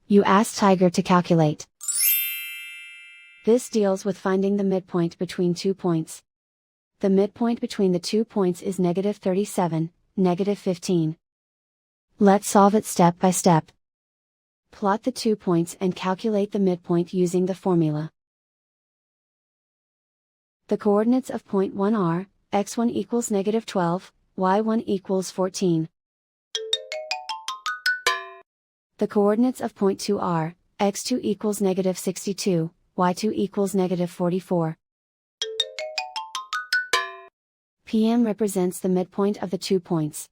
You ask Tiger to calculate. This deals with finding the midpoint between 2 points. The midpoint between the 2 points is -37, -15. Let's solve it step by step. Plot the 2 points and calculate the midpoint using the formula. The coordinates of point 1 are, x1 equals -12, y1 equals 14. The coordinates of point 2 are, x2 equals -62, y2 equals -44. PM represents the midpoint of the 2 points.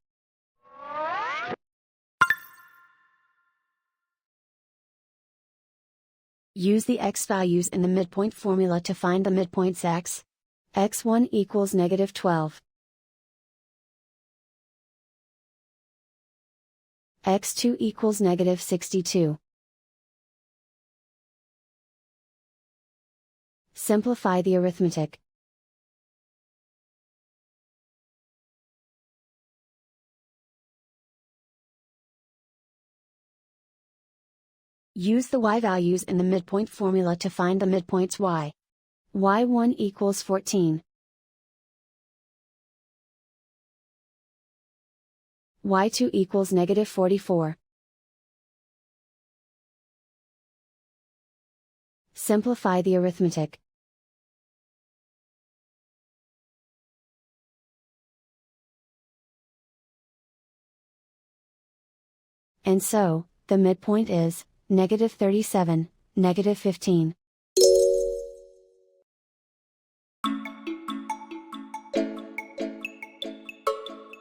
Use the x values in the midpoint formula to find the midpoints x. x1 equals -12. x2 equals -62. Simplify the arithmetic. Use the y values in the midpoint formula to find the midpoints y. y1 equals 14. y2 equals -44. Simplify the arithmetic. And so, the midpoint is -37, -15.